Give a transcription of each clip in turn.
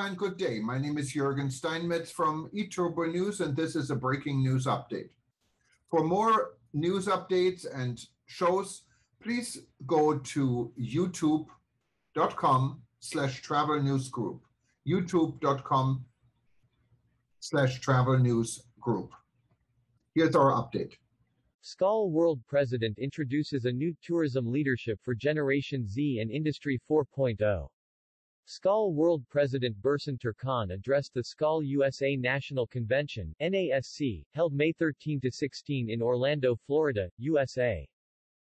and good day. My name is Jürgen Steinmetz from eTurboNews, and this is a breaking news update. For more news updates and shows, please go to youtube.com/travel news group. youtube.com/travel news group. Here's our update. SKAL World President introduces a new tourism leadership for Generation Z and Industry 4.0. SKAL World President Bursan Turkan addressed the SKAL USA National Convention, NASC, held May 13-16 in Orlando, Florida, USA.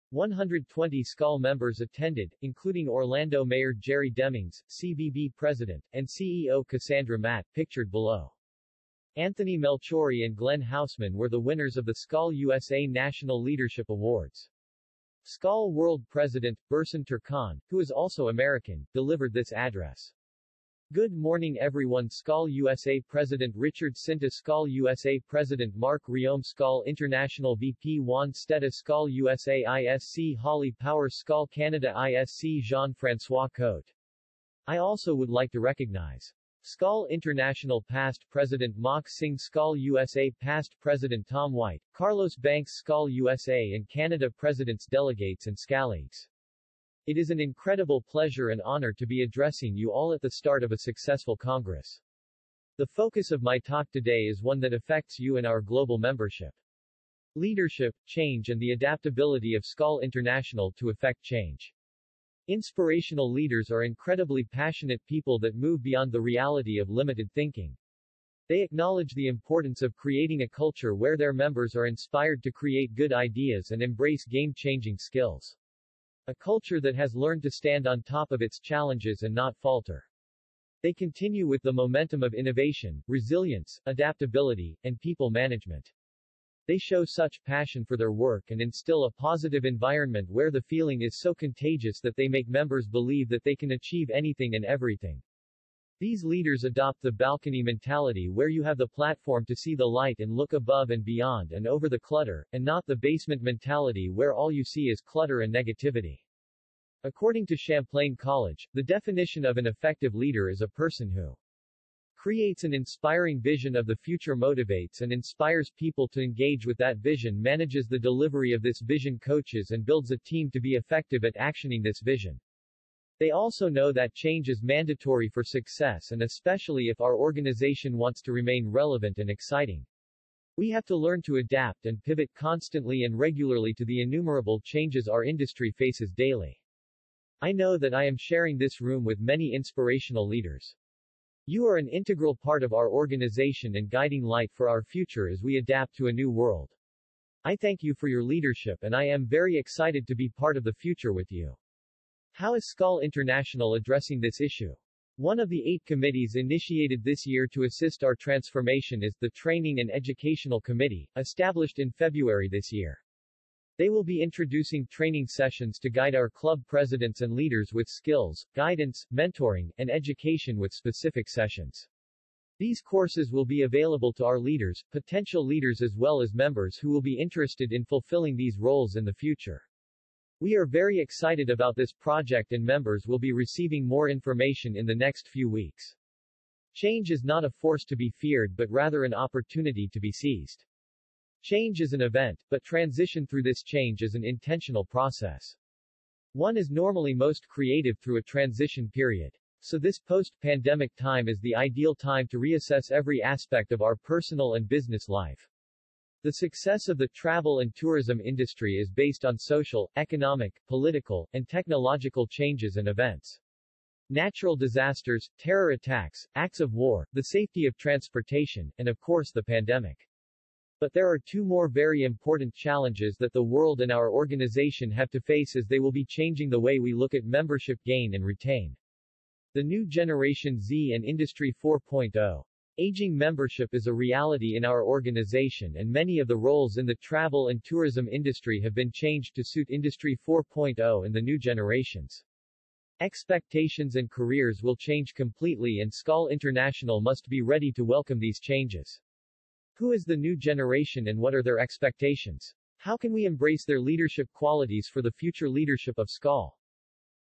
120 SKAL members attended, including Orlando Mayor Jerry Demings, CBB President, and CEO Cassandra Matt, pictured below. Anthony Melchori and Glenn Hausman were the winners of the SKAL USA National Leadership Awards. SKAL World President, Bursan Turkan, who is also American, delivered this address. Good morning everyone. SKAL USA President Richard Sinta, SKAL USA President Mark Riom, SKAL International VP Juan Stetta, SKAL USA ISC Holly Power, SKAL Canada ISC Jean-François Cote. I also would like to recognize SKAL International Past President Mock Singh, SKAL USA Past President Tom White, Carlos Banks, SKAL USA and Canada President's delegates and SKALeagues. It is an incredible pleasure and honor to be addressing you all at the start of a successful Congress. The focus of my talk today is one that affects you and our global membership. Leadership, change and the adaptability of SKAL International to effect change. Inspirational leaders are incredibly passionate people that move beyond the reality of limited thinking. They acknowledge the importance of creating a culture where their members are inspired to create good ideas and embrace game-changing skills. A culture that has learned to stand on top of its challenges and not falter. They continue with the momentum of innovation, resilience, adaptability, and people management. They show such passion for their work and instill a positive environment where the feeling is so contagious that they make members believe that they can achieve anything and everything. These leaders adopt the balcony mentality where you have the platform to see the light and look above and beyond and over the clutter, and not the basement mentality where all you see is clutter and negativity. According to Champlain College, the definition of an effective leader is a person who creates an inspiring vision of the future, motivates and inspires people to engage with that vision, manages the delivery of this vision, coaches and builds a team to be effective at actioning this vision. They also know that change is mandatory for success, and especially if our organization wants to remain relevant and exciting. We have to learn to adapt and pivot constantly and regularly to the innumerable changes our industry faces daily. I know that I am sharing this room with many inspirational leaders. You are an integral part of our organization and guiding light for our future as we adapt to a new world. I thank you for your leadership and I am very excited to be part of the future with you. How is SKAL International addressing this issue? One of the 8 committees initiated this year to assist our transformation is the Training and Educational Committee, established in February this year. They will be introducing training sessions to guide our club presidents and leaders with skills, guidance, mentoring, and education with specific sessions. These courses will be available to our leaders, potential leaders as well as members who will be interested in fulfilling these roles in the future. We are very excited about this project and members will be receiving more information in the next few weeks. Change is not a force to be feared but rather an opportunity to be seized. Change is an event, but transition through this change is an intentional process. One is normally most creative through a transition period. So this post-pandemic time is the ideal time to reassess every aspect of our personal and business life. The success of the travel and tourism industry is based on social, economic, political, and technological changes and events. Natural disasters, terror attacks, acts of war, the safety of transportation, and of course the pandemic. But there are 2 more very important challenges that the world and our organization have to face as they will be changing the way we look at membership gain and retain. The new Generation Z and Industry 4.0. Aging membership is a reality in our organization and many of the roles in the travel and tourism industry have been changed to suit Industry 4.0 and the new generations. Expectations and careers will change completely and SKAL International must be ready to welcome these changes. Who is the new generation and what are their expectations? How can we embrace their leadership qualities for the future leadership of SKAL?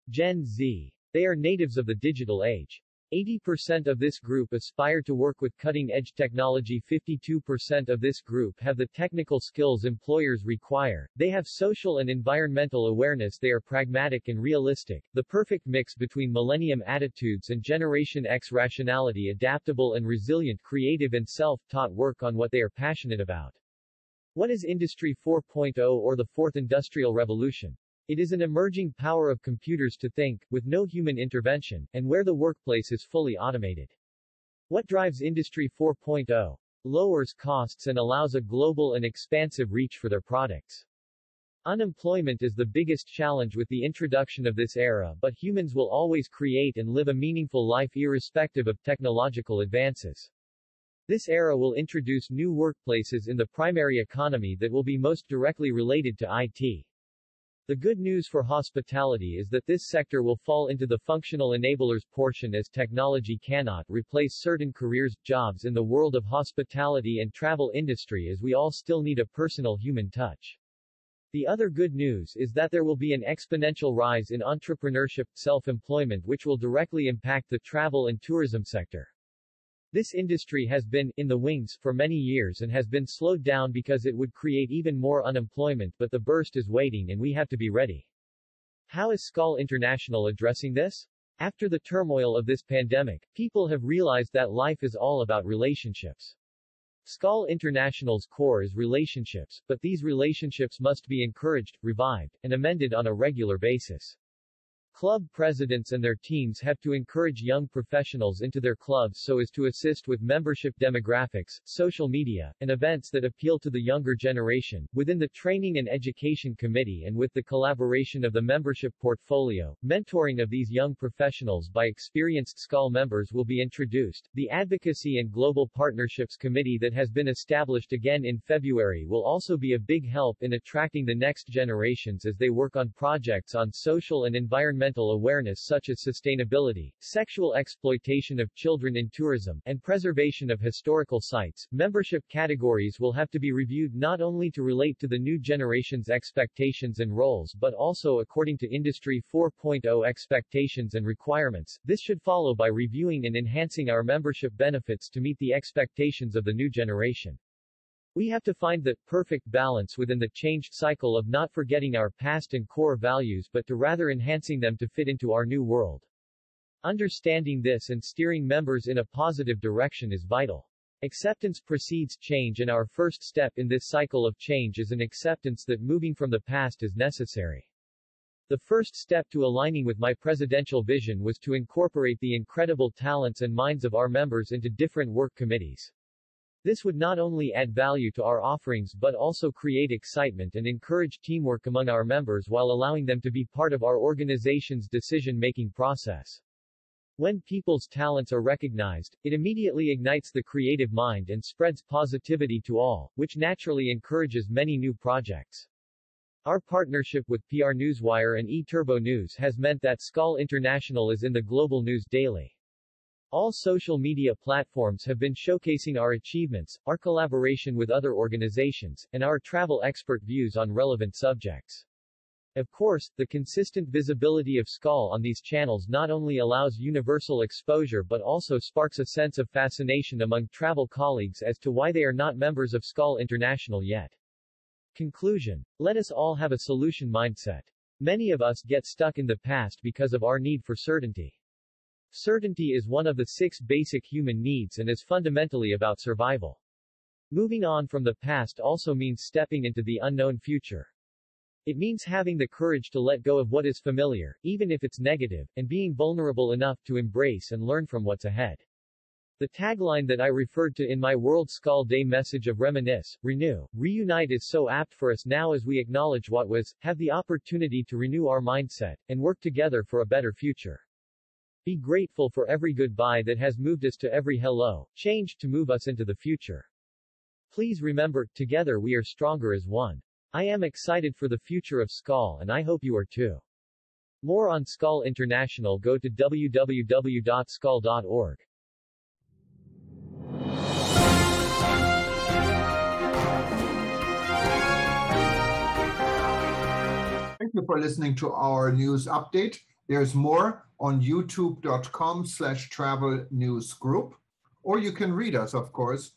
Gen Z. They are natives of the digital age. 80% of this group aspire to work with cutting-edge technology. 52% of this group have the technical skills employers require. They have social and environmental awareness. They are pragmatic and realistic, the perfect mix between millennium attitudes and Generation X rationality, adaptable and resilient, creative and self-taught, work on what they are passionate about. What is Industry 4.0 or the Fourth Industrial Revolution? It is an emerging power of computers to think, with no human intervention, and where the workplace is fully automated. What drives Industry 4.0? Lowers costs and allows a global and expansive reach for their products. Unemployment is the biggest challenge with the introduction of this era, but humans will always create and live a meaningful life irrespective of technological advances. This era will introduce new workplaces in the primary economy that will be most directly related to IT. The good news for hospitality is that this sector will fall into the functional enablers portion, as technology cannot replace certain careers, jobs in the world of hospitality and travel industry, as we all still need a personal human touch. The other good news is that there will be an exponential rise in entrepreneurship, self-employment, which will directly impact the travel and tourism sector. This industry has been in the wings for many years and has been slowed down because it would create even more unemployment, but the burst is waiting and we have to be ready. How is SKAL International addressing this? After the turmoil of this pandemic, people have realized that life is all about relationships. SKAL International's core is relationships, but these relationships must be encouraged, revived, and amended on a regular basis. Club presidents and their teams have to encourage young professionals into their clubs so as to assist with membership demographics, social media, and events that appeal to the younger generation. Within the Training and Education Committee and with the collaboration of the membership portfolio, mentoring of these young professionals by experienced SKAL members will be introduced. The Advocacy and Global Partnerships Committee that has been established again in February will also be a big help in attracting the next generations as they work on projects on social and environmental awareness such as sustainability, sexual exploitation of children in tourism, and preservation of historical sites. Membership categories will have to be reviewed not only to relate to the new generation's expectations and roles but also according to Industry 4.0 expectations and requirements. This should follow by reviewing and enhancing our membership benefits to meet the expectations of the new generation. We have to find that perfect balance within the changed cycle of not forgetting our past and core values but to rather enhancing them to fit into our new world. Understanding this and steering members in a positive direction is vital. Acceptance precedes change, and our first step in this cycle of change is an acceptance that moving from the past is necessary. The first step to aligning with my presidential vision was to incorporate the incredible talents and minds of our members into different work committees. This would not only add value to our offerings but also create excitement and encourage teamwork among our members while allowing them to be part of our organization's decision-making process. When people's talents are recognized, it immediately ignites the creative mind and spreads positivity to all, which naturally encourages many new projects. Our partnership with PR Newswire and eTurboNews has meant that SKAL International is in the global news daily. All social media platforms have been showcasing our achievements, our collaboration with other organizations, and our travel expert views on relevant subjects. Of course, the consistent visibility of SKAL on these channels not only allows universal exposure but also sparks a sense of fascination among travel colleagues as to why they are not members of SKAL International yet. Conclusion. Let us all have a solution mindset. Many of us get stuck in the past because of our need for certainty. Certainty is one of the 6 basic human needs and is fundamentally about survival. Moving on from the past also means stepping into the unknown future. It means having the courage to let go of what is familiar, even if it's negative, and being vulnerable enough to embrace and learn from what's ahead. The tagline that I referred to in my World SKAL Day message of reminisce, renew, reunite is so apt for us now as we acknowledge what was, have the opportunity to renew our mindset, and work together for a better future. Be grateful for every goodbye that has moved us to every hello, changed to move us into the future. Please remember, together we are stronger as one. I am excited for the future of SKAL and I hope you are too. More on SKAL International, go to www.skal.org. Thank you for listening to our news update. There's more on youtube.com/travelnewsgroup, or you can read us, of course,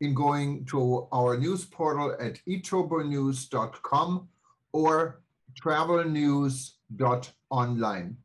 in going to our news portal at eTurboNews.com or travelnews.online.